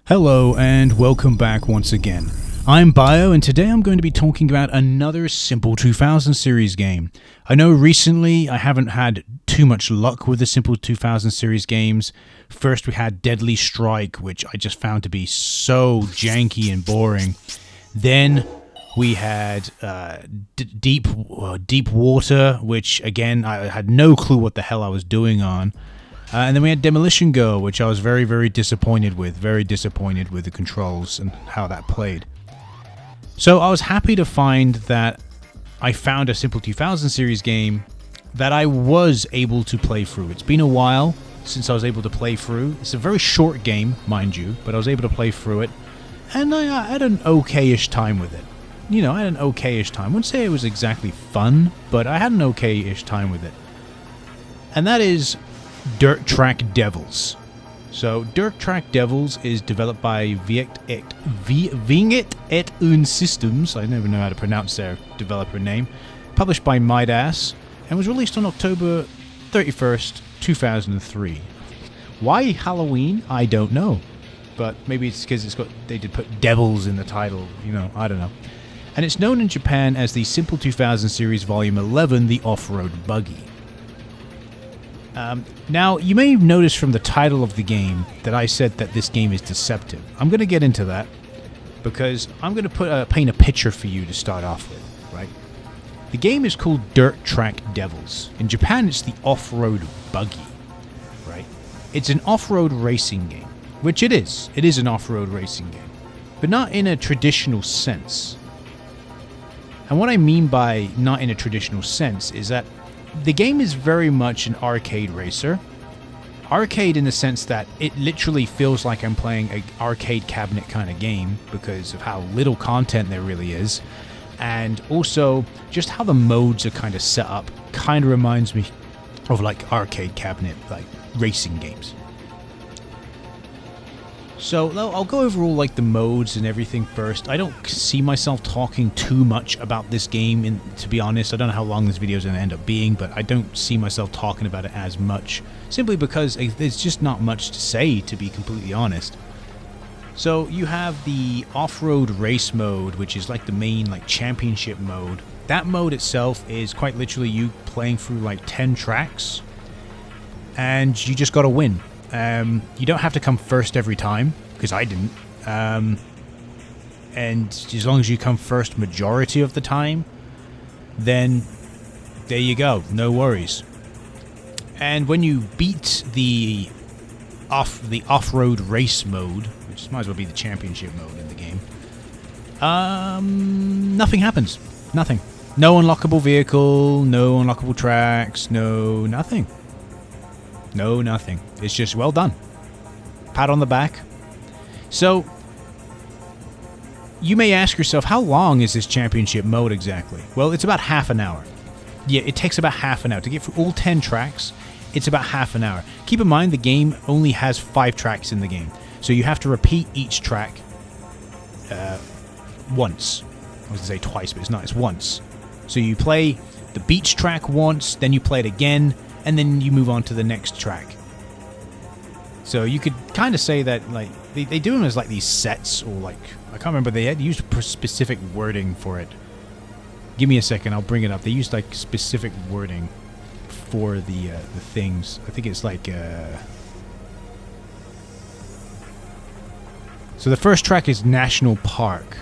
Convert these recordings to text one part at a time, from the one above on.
Hello and welcome back once again. I'm Bio and today I'm going to be talking about another Simple 2000 series game. I know recently I haven't had too much luck with the Simple 2000 series games. First we had Deadly Strike, which I just found to be so janky and boring. Then we had Deep Water, which again I had no clue what the hell I was doing on. And then we had Demolition Girl, which I was very disappointed with. Very disappointed with the controls and how that played. So I was happy to find that I found a Simple 2000 series game that I was able to play through. It's been a while since I was able to play through. It's a very short game, mind you, but I was able to play through it. And I had an okay-ish time with it. You know, I had an okay-ish time. I wouldn't say it was exactly fun, but I had an okay-ish time with it. And that is Dirt Track Devils. So, Dirt Track Devils is developed by Vinget et Un Systems. I never know how to pronounce their developer name. Published by Midas and was released on October 31st, 2003. Why Halloween? I don't know. But maybe it's because they did put devils in the title. You know, I don't know. And it's known in Japan as the Simple 2000 Series Volume 11, The Off-Road Buggy. Now, you may have noticed from the title of the game that I said that this game is deceptive. I'm going to get into that because I'm going to paint a picture for you to start off with, right? The game is called Dirt Track Devils. In Japan, it's the Off-Road Buggy, right? It's an off-road racing game, which it is. It is an off-road racing game, but not in a traditional sense. And what I mean by not in a traditional sense is that the game is very much an arcade racer. Arcade in the sense that it literally feels like I'm playing an arcade cabinet kind of game because of how little content there really is. And also, just how the modes are kind of set up kind of reminds me of like arcade cabinet, like racing games. So I'll go over all like the modes and everything first. I don't see myself talking too much about this game, and to be honest, I don't know how long this video is going to end up being, but I don't see myself talking about it as much, simply because there's just not much to say, to be completely honest. So you have the off-road race mode, which is like the main like championship mode. That mode itself is quite literally you playing through like 10 tracks, and you just got to win. You don't have to come first every time, because I didn't. And as long as you come first majority of the time, then there you go, no worries. And when you beat the off-road race mode, which might as well be the championship mode in the game, nothing happens. Nothing. No unlockable vehicle, no unlockable tracks, no nothing. No, nothing. It's just well done. Pat on the back. So, you may ask yourself, how long is this championship mode exactly? Well, it's about half an hour. Yeah, it takes about half an hour. To get through all 10 tracks, it's about half an hour. Keep in mind, the game only has 5 tracks in the game. So you have to repeat each track once. I was going to say twice, but it's not. It's once. So you play the beach track once, then you play it again, and then you move on to the next track. So you could kind of say that like they do them as like these sets, or like I can't remember, they had used specific wording for it. Give me a second, I'll bring it up. They used like specific wording for the things. I think it's like so the first track is National Park.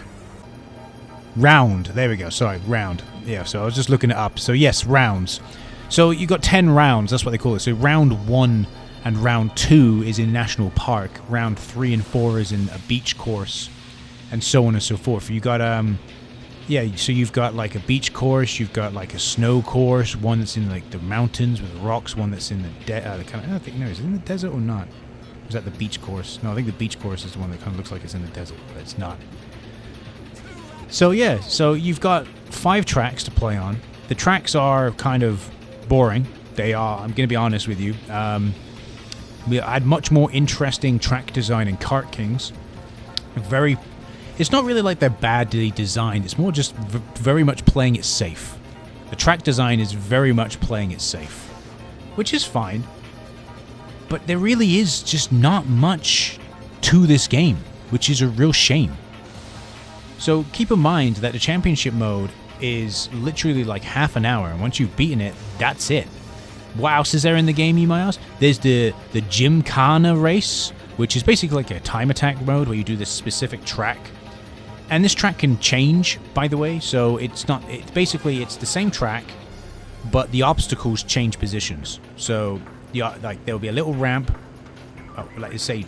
Round. There we go. Sorry, round. Yeah, so I was just looking it up. So yes, rounds. So you got 10 rounds, that's what they call it. So round 1 and round 2 is in National Park. Round 3 and 4 is in a beach course, and so on and so forth. You got so you've got like a beach course, you've got like a snow course, one that's in like the mountains with rocks, one that's in the I don't think, no, is it in the desert or not? Is that the beach course? No, I think the beach course is the one that kind of looks like it's in the desert, but it's not. So yeah, so you've got 5 tracks to play on. The tracks are kind of boring. They are, I'm going to be honest with you. I had much more interesting track design in Kart Kings. It's not really like they're badly designed. It's more just very much playing it safe. The track design is very much playing it safe, which is fine. But there really is just not much to this game. which is a real shame. So keep in mind that the championship mode is literally like half an hour, and once you've beaten it, that's it. What else is there in the game, you might ask? There's the Gymkhana race, which is basically like a time attack mode where you do this specific track. And this track can change, by the way, so it's the same track, but the obstacles change positions. So there'll be a little ramp, like say,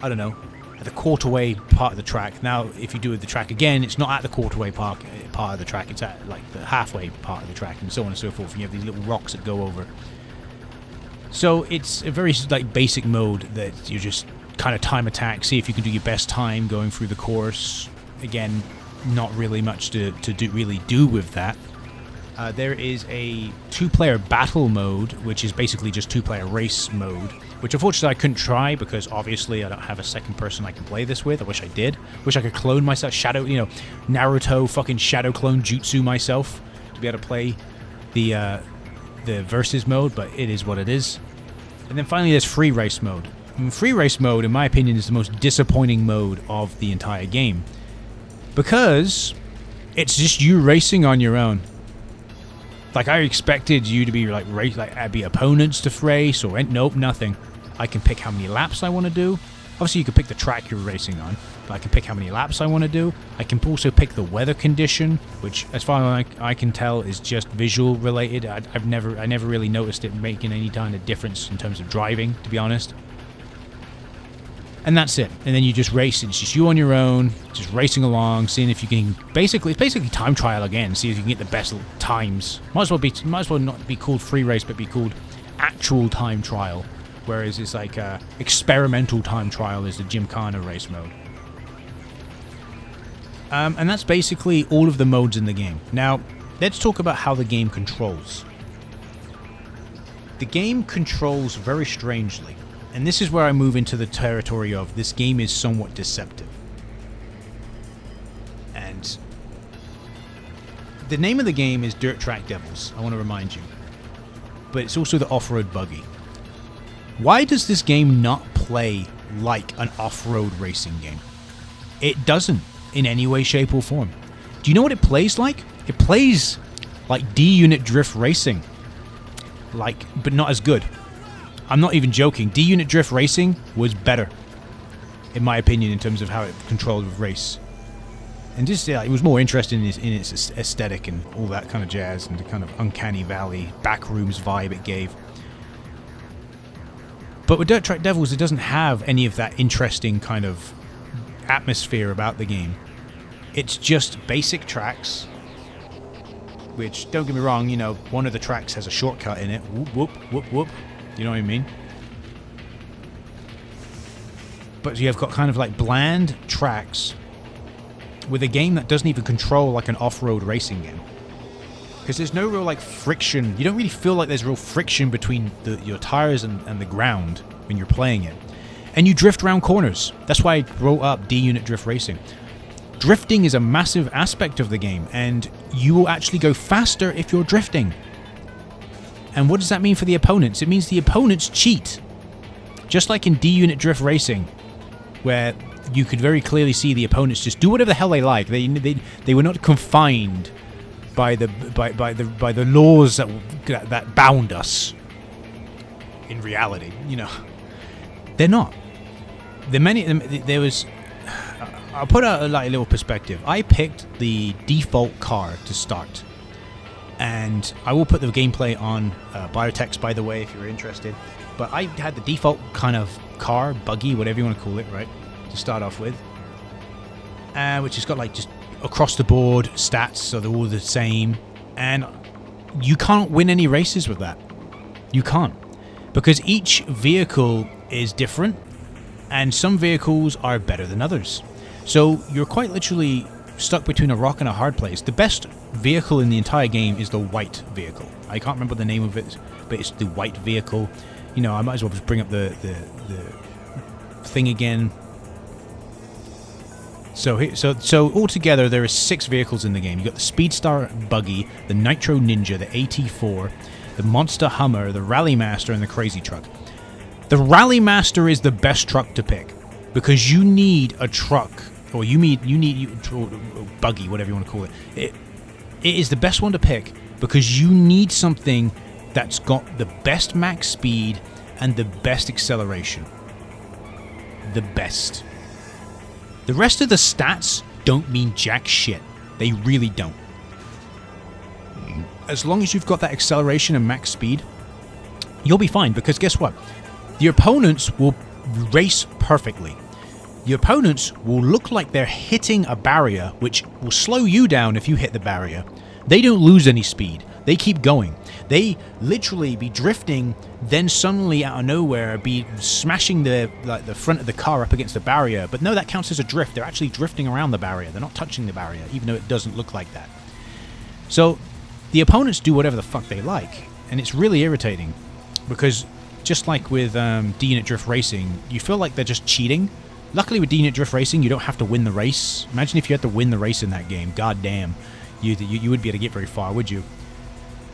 I don't know, at the quarterway part of the track. Now, if you do the track again, it's not at the quarterway part of the track, it's at like the halfway part of the track, and so on and so forth. And you have these little rocks that go over. So it's a very like basic mode that you just kind of time attack, see if you can do your best time going through the course. Again, not really much to do with that. There is a 2-player battle mode, which is basically just 2-player race mode, which unfortunately I couldn't try because obviously I don't have a second person I can play this with. I wish I did. Wish I could clone myself, Naruto fucking shadow clone jutsu myself to be able to play the versus mode, but it is what it is. And then finally there's free race mode. And free race mode, in my opinion, is the most disappointing mode of the entire game, because it's just you racing on your own. Like, I expected you to be be opponents to race, or nope, nothing. I can pick how many laps I want to do. Obviously, you can pick the track you're racing on, but I can pick how many laps I want to do. I can also pick the weather condition, which, as far as I can tell, is just visual related. I never really noticed it making any kind of difference in terms of driving, to be honest. And that's it. And then you just race. It's just you on your own, just racing along, seeing if you can. It's basically time trial again. See if you can get the best might as well not be called free race, but be called actual time trial. Whereas it's like experimental time trial is the Gymkhana race mode. And that's basically all of the modes in the game. Now, let's talk about how the game controls. The game controls very strangely. And this is where I move into the territory of this game is somewhat deceptive. And the name of the game is Dirt Track Devils, I want to remind you. But it's also the off-road buggy. Why does this game not play like an off-road racing game? It doesn't in any way, shape, or form. Do you know what it plays like? It plays like D-Unit Drift Racing. But not as good. I'm not even joking. D-Unit Drift Racing was better, in my opinion, in terms of how it controlled the race. And just it was more interesting in its aesthetic and all that kind of jazz, and the kind of uncanny valley, backrooms vibe it gave. But with Dirt Track Devils, it doesn't have any of that interesting kind of atmosphere about the game. It's just basic tracks, which, don't get me wrong, one of the tracks has a shortcut in it. Whoop, whoop, whoop, whoop. You know what I mean? But you've got kind of like bland tracks with a game that doesn't even control like an off-road racing game. Because there's no real like friction. You don't really feel like there's real friction between your tires and the ground when you're playing it. And you drift around corners. That's why I wrote up D-Unit Drift Racing. Drifting is a massive aspect of the game, and you will actually go faster if you're drifting. And what does that mean for the opponents? It means the opponents cheat. Just like in D-Unit Drift Racing, where you could very clearly see the opponents just do whatever the hell they like. They were not confined by the laws that bound us. In reality, they're not. There was. I'll put out a little perspective. I picked the default car to start. And I will put the gameplay on Biotex, by the way, if you're interested. But I had the default kind of car, buggy, whatever you want to call it, right, to start off with. Which has got like just across the board stats, so they're all the same. And you can't win any races with that. You can't. Because each vehicle is different, and some vehicles are better than others. So you're quite literally stuck between a rock and a hard place. The best vehicle in the entire game is the white vehicle. I can't remember the name of it, but it's the white vehicle. I might as well just bring up the thing again. So altogether there are 6 vehicles in the game. You got the Speedstar Buggy, the Nitro Ninja, the AT4, the Monster Hummer, the Rally Master, and the Crazy Truck. The Rally Master is the best truck to pick. because you need a truck, or you need or buggy, whatever you want to call it. It is the best one to pick because you need something that's got the best max speed and the best acceleration. The best. The rest of the stats don't mean jack shit. They really don't. As long as you've got that acceleration and max speed, you'll be fine, because guess what? The opponents will race perfectly. The opponents will look like they're hitting a barrier, which will slow you down if you hit the barrier. They don't lose any speed. They keep going. They literally be drifting, then suddenly out of nowhere be smashing the front of the car up against the barrier. But no, that counts as a drift. They're actually drifting around the barrier. They're not touching the barrier, even though it doesn't look like that. So the opponents do whatever the fuck they like, and it's really irritating because just like with D-Unit Drift Racing, you feel like they're just cheating. Luckily with D-Unit Drift Racing, you don't have to win the race. Imagine if you had to win the race in that game. God damn. You wouldn't be able to get very far, would you?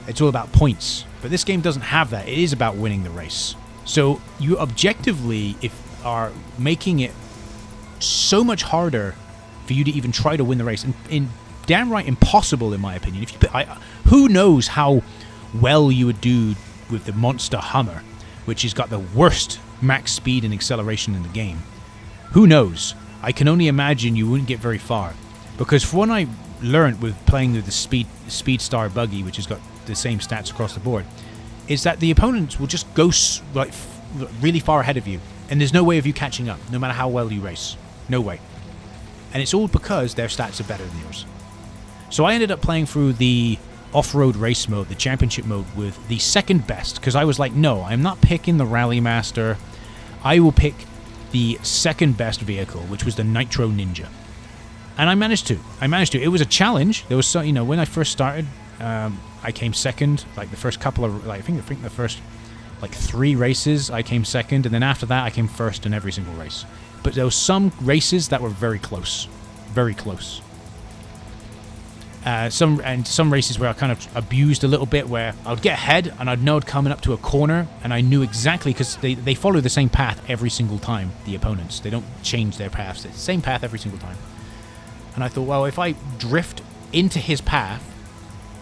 It's all about points. But this game doesn't have that. It is about winning the race. So you objectively are making it so much harder for you to even try to win the race. And downright impossible, in my opinion. Who knows how well you would do with the Monster Hummer, which has got the worst max speed and acceleration in the game. Who knows? I can only imagine you wouldn't get very far. Because from what I learned with playing with the Speedstar buggy, which has got the same stats across the board, is that the opponents will just go really far ahead of you. And there's no way of you catching up, no matter how well you race. No way. And it's all because their stats are better than yours. So I ended up playing through the off-road race mode, the championship mode, with the second best. Because I was like, no, I'm not picking the Rally Master. I will pick the second best vehicle, which was the Nitro Ninja. And I managed to. It was a challenge. There was when I first started, I came second. Like the first couple of, I think the first 3 races I came second, and then after that I came first in every single race. But there was some races that were very close, very close. Some races where I kind of abused a little bit, where I would get ahead and I'd know it coming up to a corner, and I knew exactly, because they follow the same path every single time. The opponents, they don't change their paths. It's the same path every single time. And I thought, well, if I drift into his path,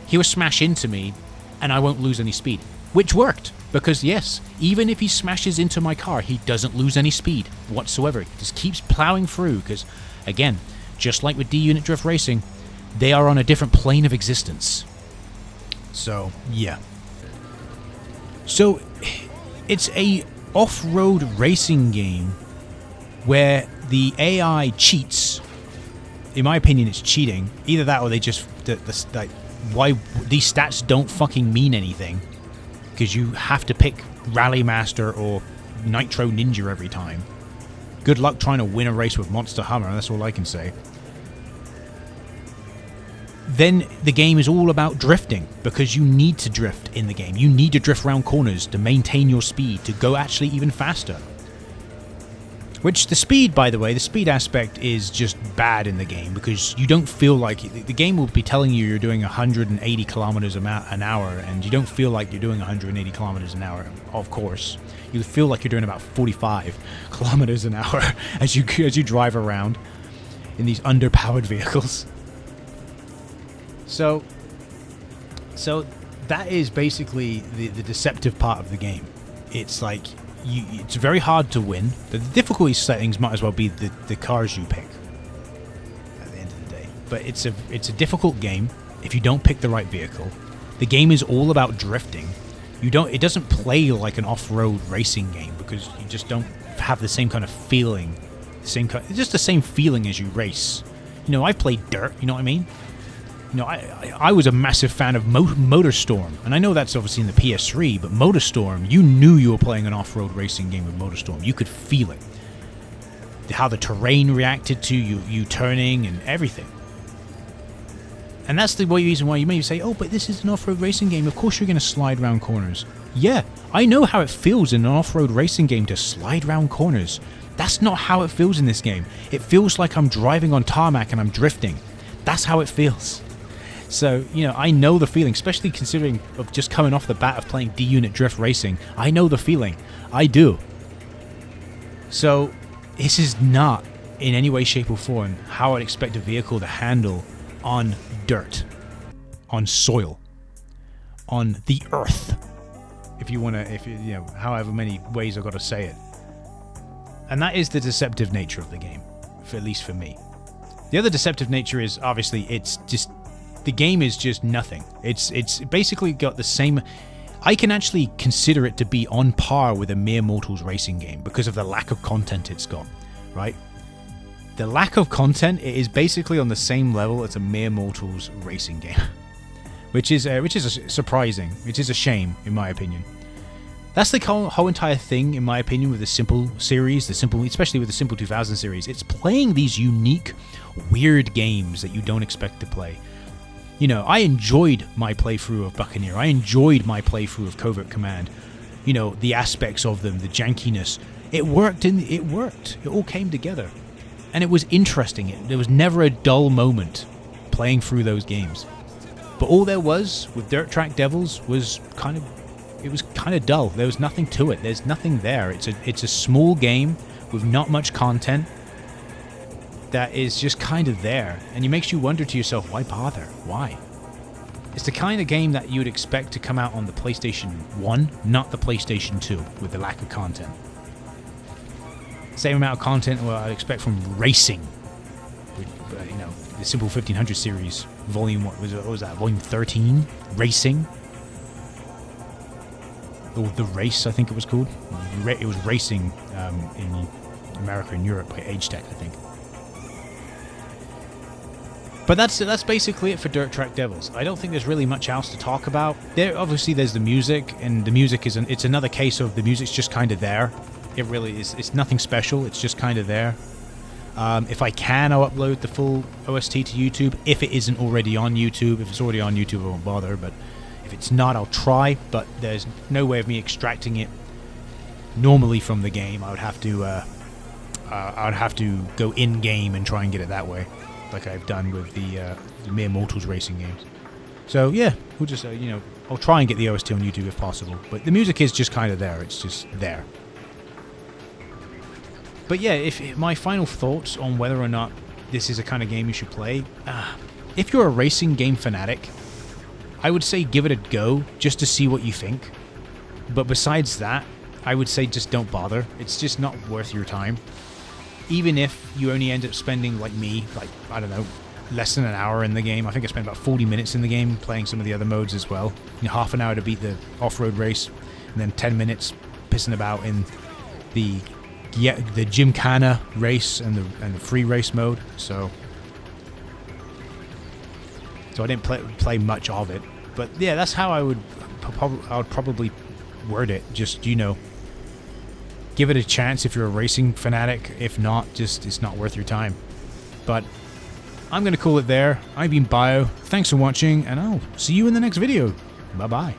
he will smash into me and I won't lose any speed. Which worked, because yes, even if he smashes into my car, he doesn't lose any speed whatsoever. He just keeps plowing through, because, again, just like with D-Unit Drift Racing, they are on a different plane of existence. So, yeah. So, it's a off-road racing game where the AI cheats. In my opinion, it's cheating. Either that, or they just why these stats don't fucking mean anything, because you have to pick Rally Master or Nitro Ninja every time. Good luck trying to win a race with Monster Hummer. That's all I can say. Then the game is all about drifting, because you need to drift in the game. You need to drift around corners to maintain your speed, to go actually even faster. Which the speed, by the way, the speed aspect is just bad in the game, because you don't feel like... The game will be telling you you're doing 180 kilometers an hour, and you don't feel like you're doing 180 kilometers an hour, of course. You feel like you're doing about 45 kilometers an hour as you drive around in these underpowered vehicles. So that is basically the deceptive part of the game. It's like... it's very hard to win. The difficulty settings might as well be the cars you pick at the end of the day. But it's a difficult game if you don't pick the right vehicle. The game is all about drifting. It doesn't play like an off-road racing game, because you just don't have the same kind of feeling. It's just the same feeling as you race. I've played dirt, you know what I mean? I was a massive fan of MotorStorm, and I know that's obviously in the PS3, but MotorStorm, you knew you were playing an off-road racing game with MotorStorm. You could feel it. How the terrain reacted to you turning and everything. And that's the reason why you may say, oh, but this is an off-road racing game. Of course you're going to slide around corners. Yeah, I know how it feels in an off-road racing game to slide around corners. That's not how it feels in this game. It feels like I'm driving on tarmac and I'm drifting. That's how it feels. So, I know the feeling, especially considering of just coming off the bat of playing D-Unit Drift Racing. I know the feeling. I do. So, this is not in any way, shape or form how I'd expect a vehicle to handle on dirt, on soil, on the earth, if you want to, you know, however many ways I've got to say it. And that is the deceptive nature of the game, at least for me. The other deceptive nature is, obviously, it's just, the game is just nothing. It's basically got the same, I can actually consider it to be on par with a mere mortals racing game because of the lack of content it's got, right? The lack of content, it is basically on the same level as a mere mortals racing game, which is surprising, which is a shame in my opinion. That's the whole entire thing, in my opinion, with the Simple series, especially with the Simple 2000 series. It's playing these unique, weird games that you don't expect to play. You know, I enjoyed my playthrough of Buccaneer. I enjoyed my playthrough of Covert Command. You know, the aspects of them, the jankiness. It worked. It all came together. And it was interesting. There was never a dull moment playing through those games. But all there was with Dirt Track Devils was kind of dull. There was nothing to it. There's nothing there. It's a small game with not much content that is just kind of there. And it makes you wonder to yourself, why bother? Why? It's the kind of game that you would expect to come out on the PlayStation 1, not the PlayStation 2, with the lack of content. Same amount of content I'd expect from racing. You know, the Simple 1500 series, volume, what was that? Volume 13? Racing? Or The Race, I think it was called. It was racing in America and Europe by Age Tech, I think. But that's basically it for Dirt Track Devils. I don't think there's really much else to talk about. Obviously there's the music, and the music it's another case of the music's just kind of there. It really is. It's nothing special. It's just kind of there. If I can, I'll upload the full OST to YouTube. If it isn't already on YouTube. If it's already on YouTube, I won't bother. But if it's not, I'll try. But there's no way of me extracting it normally from the game. I would have to go in-game and try and get it that way, like I've done with the mere mortals racing games. So yeah, we'll just you know, I'll try and get the OST on YouTube if possible. But the music is just kind of there. It's just there. But yeah, if my final thoughts on whether or not this is a kind of game you should play, if you're a racing game fanatic, I would say give it a go just to see what you think. But besides that, I would say just don't bother. It's just not worth your time. Even if you only end up spending, like me, like, I don't know, less than an hour in the game. I think I spent about 40 minutes in the game playing some of the other modes as well. You know, half an hour to beat the off-road race, and then 10 minutes pissing about in the Gymkhana race and the free race mode. So I didn't play much of it. But yeah, that's how I would probably word it. Just, you know, give it a chance if you're a racing fanatic. If not, just it's not worth your time. But I'm going to call it there. I've been Bio. Thanks for watching, and I'll see you in the next video. Bye-bye.